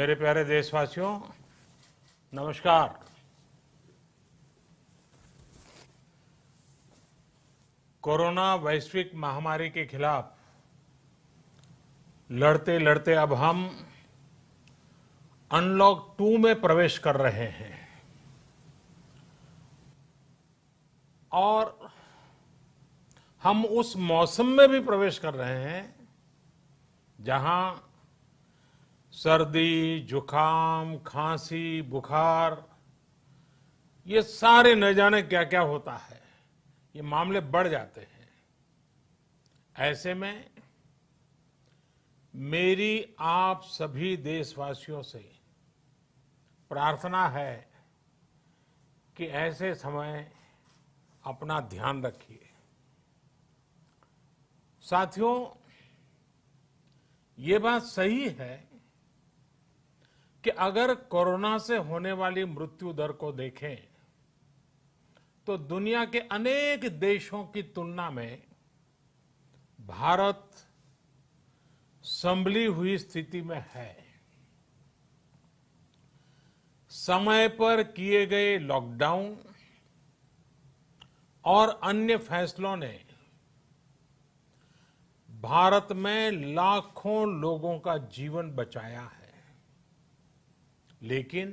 मेरे प्यारे देशवासियों, नमस्कार। कोरोना वैश्विक महामारी के खिलाफ लड़ते लड़ते अब हम अनलॉक 2 में प्रवेश कर रहे हैं और हम उस मौसम में भी प्रवेश कर रहे हैं जहां सर्दी, जुकाम, खांसी, बुखार ये सारे न जाने क्या क्या होता है, ये मामले बढ़ जाते हैं। ऐसे में मेरी आप सभी देशवासियों से प्रार्थना है कि ऐसे समय अपना ध्यान रखिए। साथियों, ये बात सही है कि अगर कोरोना से होने वाली मृत्यु दर को देखें तो दुनिया के अनेक देशों की तुलना में भारत संभली हुई स्थिति में है। समय पर किए गए लॉकडाउन और अन्य फैसलों ने भारत में लाखों लोगों का जीवन बचाया है, लेकिन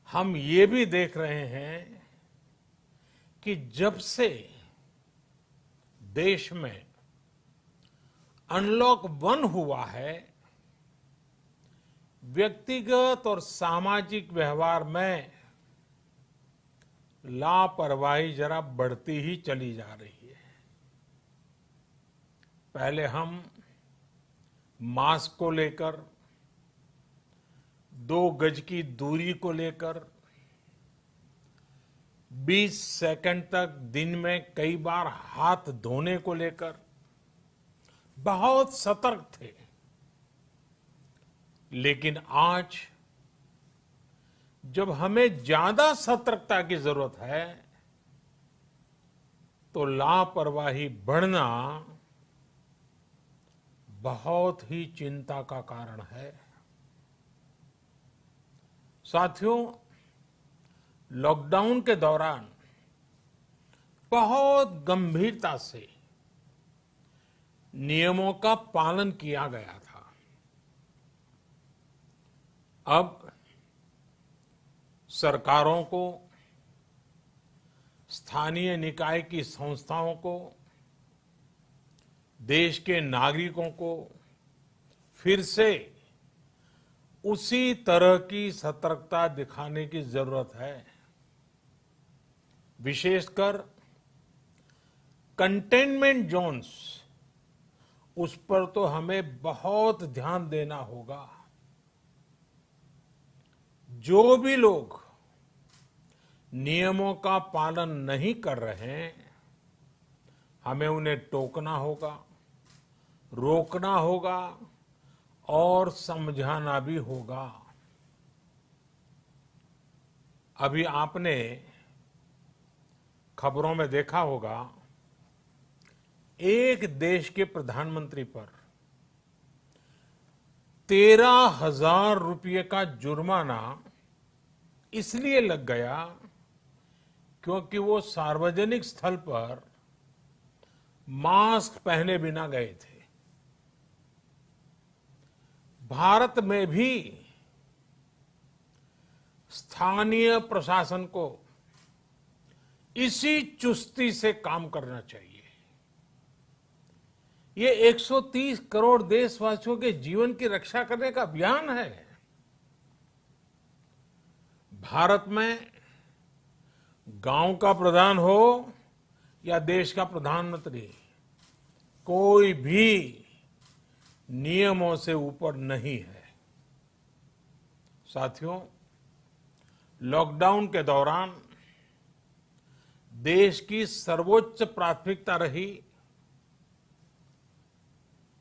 हम ये भी देख रहे हैं कि जब से देश में अनलॉक 1 हुआ है, व्यक्तिगत और सामाजिक व्यवहार में लापरवाही जरा बढ़ती ही चली जा रही है। पहले हम मास्क को लेकर, 2 गज की दूरी को लेकर 20 सेकंड तक दिन में कई बार हाथ धोने को लेकर बहुत सतर्क थे, लेकिन आज जब हमें ज्यादा सतर्कता की जरूरत है तो लापरवाही बढ़ना बहुत ही चिंता का कारण है। साथियों, लॉकडाउन के दौरान बहुत गंभीरता से नियमों का पालन किया गया था। अब सरकारों को, स्थानीय निकाय की संस्थाओं को, देश के नागरिकों को फिर से उसी तरह की सतर्कता दिखाने की जरूरत है। विशेषकर कंटेनमेंट जोन्स, उस पर तो हमें बहुत ध्यान देना होगा। जो भी लोग नियमों का पालन नहीं कर रहे हैं, हमें उन्हें टोकना होगा, रोकना होगा और समझाना भी होगा। अभी आपने खबरों में देखा होगा, एक देश के प्रधानमंत्री पर 13,000 रुपये का जुर्माना इसलिए लग गया क्योंकि वो सार्वजनिक स्थल पर मास्क पहने बिना गए थे। भारत में भी स्थानीय प्रशासन को इसी चुस्ती से काम करना चाहिए। ये 130 करोड़ देशवासियों के जीवन की रक्षा करने का अभियान है। भारत में गांव का प्रधान हो या देश का प्रधानमंत्री, कोई भी नियमों से ऊपर नहीं है। साथियों, लॉकडाउन के दौरान देश की सर्वोच्च प्राथमिकता रही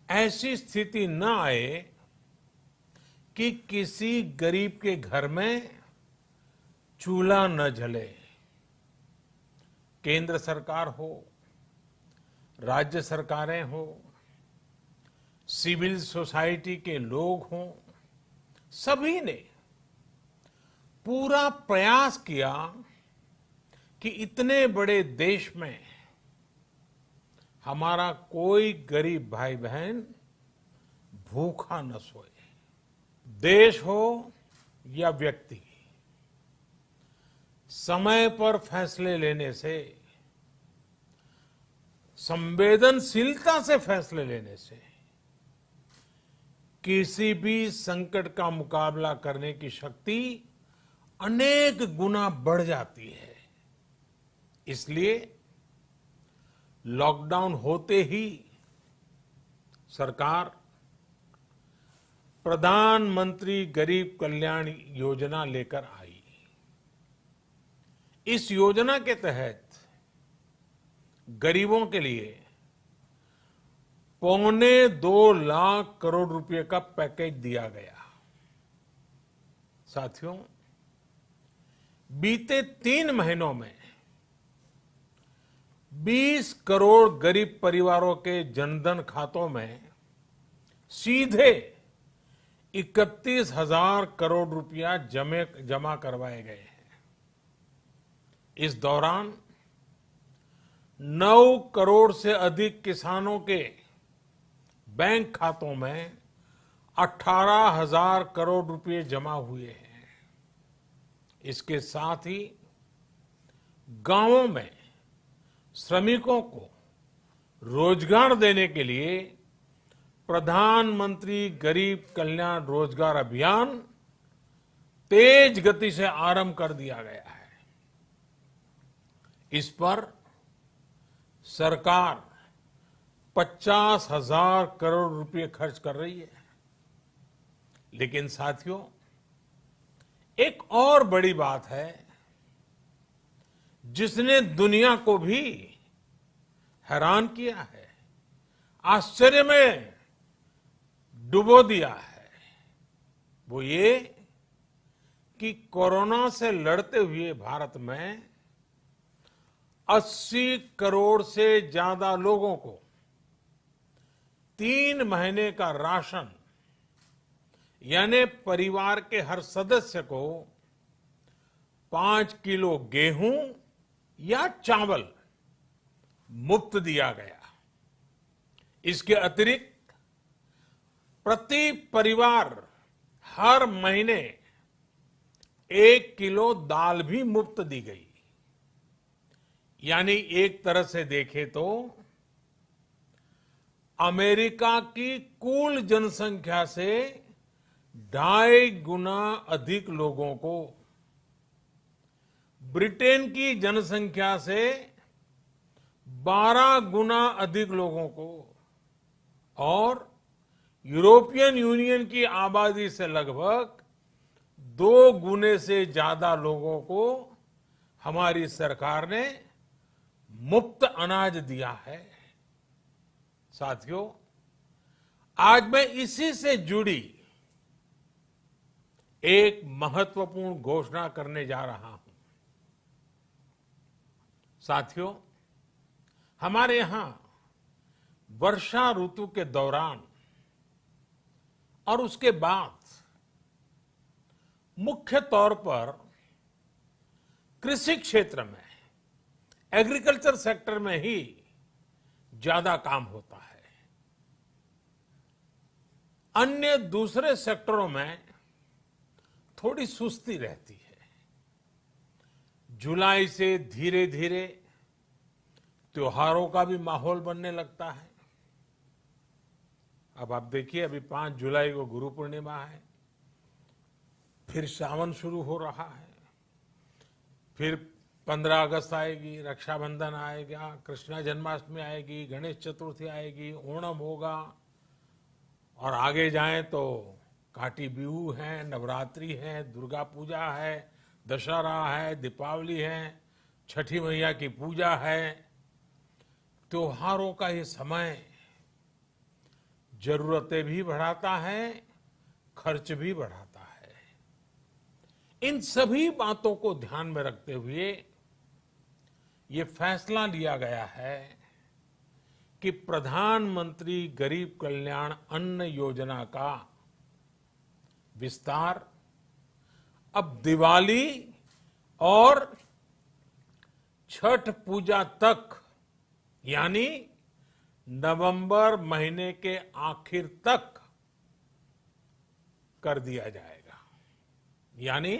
ऐसी स्थिति न आए कि किसी गरीब के घर में चूल्हा न जले। केंद्र सरकार हो, राज्य सरकारें हो, सिविल सोसाइटी के लोग हों, सभी ने पूरा प्रयास किया कि इतने बड़े देश में हमारा कोई गरीब भाई बहन भूखा न सोए। देश हो या व्यक्ति, समय पर फैसले लेने से, संवेदनशीलता से फैसले लेने से किसी भी संकट का मुकाबला करने की शक्ति अनेक गुना बढ़ जाती है। इसलिए लॉकडाउन होते ही सरकार प्रधानमंत्री गरीब कल्याण योजना लेकर आई। इस योजना के तहत गरीबों के लिए 2.25 लाख करोड़ रुपए का पैकेज दिया गया। साथियों, बीते 3 महीनों में 20 करोड़ गरीब परिवारों के जनधन खातों में सीधे 31,000 करोड़ रुपया जमा करवाए गए हैं। इस दौरान 9 करोड़ से अधिक किसानों के बैंक खातों में 18,000 करोड़ रुपए जमा हुए हैं। इसके साथ ही गांवों में श्रमिकों को रोजगार देने के लिए प्रधानमंत्री गरीब कल्याण रोजगार अभियान तेज गति से आरंभ कर दिया गया है। इस पर सरकार 50,000 करोड़ रुपए खर्च कर रही है। लेकिन साथियों, एक और बड़ी बात है जिसने दुनिया को भी हैरान किया है, आश्चर्य में डुबो दिया है। वो ये कि कोरोना से लड़ते हुए भारत में 80 करोड़ से ज्यादा लोगों को 3 महीने का राशन, यानी परिवार के हर सदस्य को 5 किलो गेहूं या चावल मुफ्त दिया गया। इसके अतिरिक्त प्रति परिवार हर महीने 1 किलो दाल भी मुफ्त दी गई। यानी एक तरह से देखें तो अमेरिका की कुल जनसंख्या से 2.5 गुना अधिक लोगों को, ब्रिटेन की जनसंख्या से 12 गुना अधिक लोगों को और यूरोपियन यूनियन की आबादी से लगभग 2 गुने से ज्यादा लोगों को हमारी सरकार ने मुफ्त अनाज दिया है। साथियों, आज मैं इसी से जुड़ी एक महत्वपूर्ण घोषणा करने जा रहा हूं। साथियों, हमारे यहां वर्षा ऋतु के दौरान और उसके बाद मुख्य तौर पर कृषि क्षेत्र में, एग्रीकल्चर सेक्टर में ही ज्यादा काम होता है। अन्य दूसरे सेक्टरों में थोड़ी सुस्ती रहती है। जुलाई से धीरे धीरे त्योहारों का भी माहौल बनने लगता है। अब आप देखिए, अभी 5 जुलाई को गुरु पूर्णिमा है, फिर सावन शुरू हो रहा है, फिर 15 अगस्त आएगी, रक्षाबंधन आएगा, कृष्ण जन्माष्टमी आएगी, गणेश चतुर्थी आएगी, ओणम होगा और आगे जाएं तो काटी बिहू है, नवरात्रि है, दुर्गा पूजा है, दशहरा है, दीपावली है, छठी मैया की पूजा है। त्योहारों का ये समय जरूरतें भी बढ़ाता है, खर्च भी बढ़ाता है। इन सभी बातों को ध्यान में रखते हुए ये फैसला लिया गया है कि प्रधानमंत्री गरीब कल्याण अन्न योजना का विस्तार अब दिवाली और छठ पूजा तक, यानी नवंबर महीने के आखिर तक कर दिया जाएगा। यानी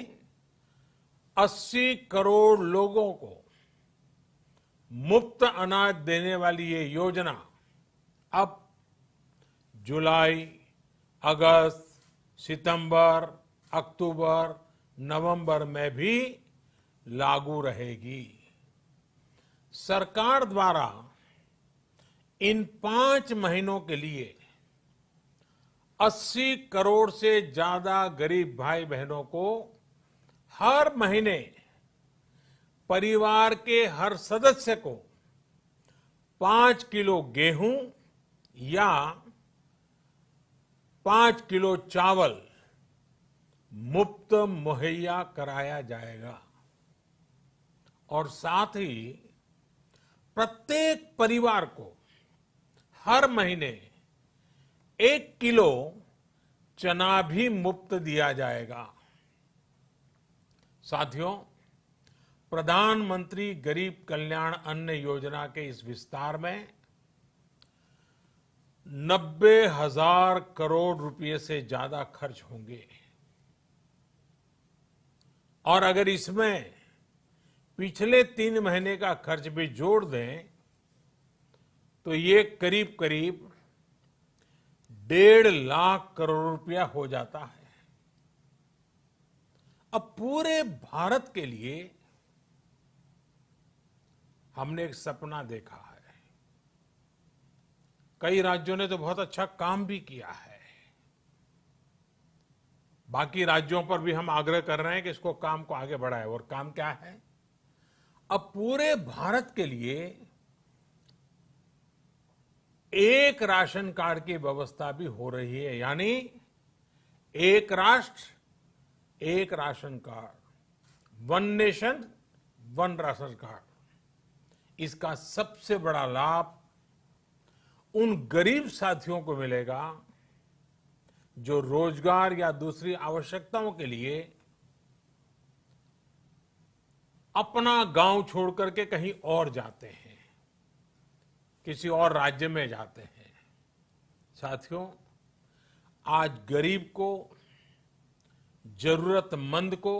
80 करोड़ लोगों को मुफ्त अनाज देने वाली ये योजना अब जुलाई, अगस्त, सितंबर, अक्टूबर, नवंबर में भी लागू रहेगी। सरकार द्वारा इन 5 महीनों के लिए 80 करोड़ से ज्यादा गरीब भाई बहनों को हर महीने परिवार के हर सदस्य को 5 किलो गेहूं या 5 किलो चावल मुफ्त मुहैया कराया जाएगा। और साथ ही प्रत्येक परिवार को हर महीने 1 किलो चना भी मुफ्त दिया जाएगा। साथियों, प्रधानमंत्री गरीब कल्याण अन्न योजना के इस विस्तार में 90,000 करोड़ रुपए से ज्यादा खर्च होंगे। और अगर इसमें पिछले 3 महीने का खर्च भी जोड़ दें तो ये करीब करीब 1.5 लाख करोड़ रुपया हो जाता है। अब पूरे भारत के लिए हमने एक सपना देखा है। कई राज्यों ने तो बहुत अच्छा काम भी किया है। बाकी राज्यों पर भी हम आग्रह कर रहे हैं कि इसको काम को आगे बढ़ाएं। और काम क्या है? अब पूरे भारत के लिए एक राशन कार्ड की व्यवस्था भी हो रही है। यानी एक राष्ट्र एक ration card, one nation one ration card. इसका सबसे बड़ा लाभ उन गरीब साथियों को मिलेगा जो रोजगार या दूसरी आवश्यकताओं के लिए अपना गांव छोड़ करके कहीं और जाते हैं, किसी और राज्य में जाते हैं। साथियों, आज गरीब को, जरूरतमंद को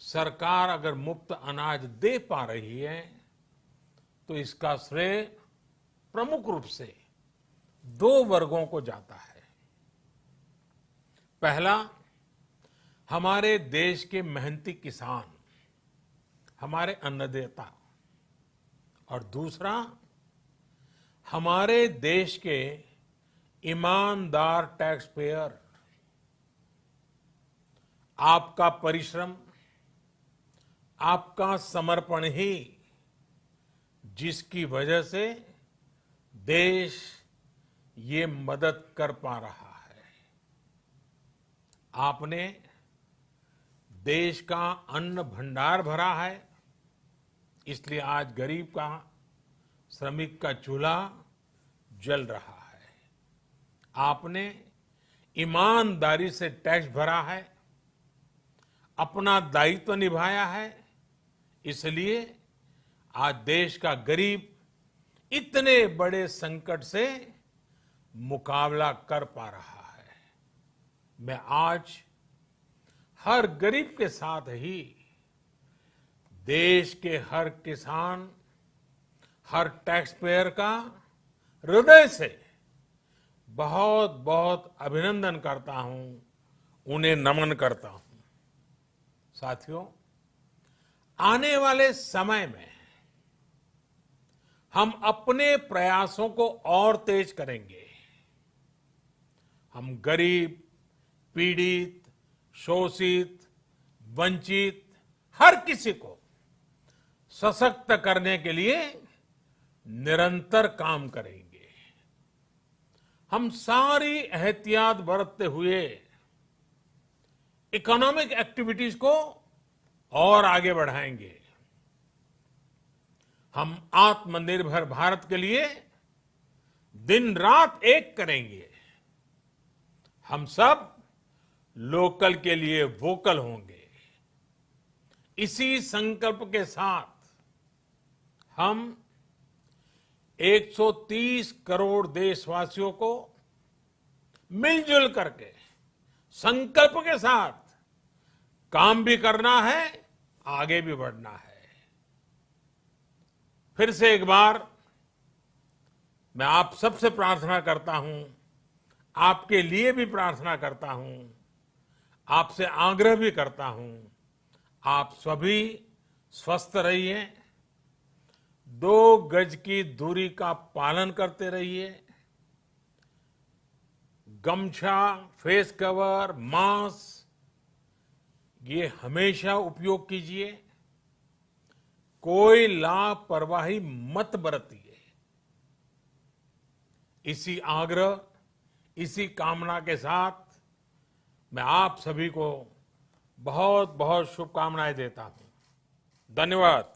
सरकार अगर मुफ्त अनाज दे पा रही है तो इसका श्रेय प्रमुख रूप से 2 वर्गों को जाता है। पहला, हमारे देश के मेहनती किसान, हमारे अन्नदाता। और दूसरा, हमारे देश के ईमानदार टैक्स पेयर। आपका परिश्रम, आपका समर्पण ही जिसकी वजह से देश ये मदद कर पा रहा है। आपने देश का अन्न भंडार भरा है, इसलिए आज गरीब का, श्रमिक का चूल्हा जल रहा है। आपने ईमानदारी से टैक्स भरा है, अपना दायित्व निभाया है, इसलिए आज देश का गरीब इतने बड़े संकट से मुकाबला कर पा रहा है। मैं आज हर गरीब के साथ ही देश के हर किसान, हर टैक्स पेयर का हृदय से बहुत बहुत अभिनंदन करता हूं, उन्हें नमन करता हूं। साथियों, आने वाले समय में हम अपने प्रयासों को और तेज करेंगे। हम गरीब, पीड़ित, शोषित, वंचित हर किसी को सशक्त करने के लिए निरंतर काम करेंगे। हम सारी एहतियात बरतते हुए इकोनॉमिक एक्टिविटीज को और आगे बढ़ाएंगे। हम आत्मनिर्भर भारत के लिए दिन रात एक करेंगे। हम सब लोकल के लिए वोकल होंगे। इसी संकल्प के साथ हम 130 करोड़ देशवासियों को मिलजुल करके संकल्प के साथ काम भी करना है, आगे भी बढ़ना है। फिर से एक बार मैं आप सबसे प्रार्थना करता हूं, आपके लिए भी प्रार्थना करता हूं, आपसे आग्रह भी करता हूं, आप सभी स्वस्थ रहिए, 2 गज की दूरी का पालन करते रहिए, गमछा, फेस कवर, मास्क ये हमेशा उपयोग कीजिए, कोई लापरवाही मत बरतिए। इसी आग्रह, इसी कामना के साथ मैं आप सभी को बहुत बहुत शुभकामनाएं देता हूं। धन्यवाद।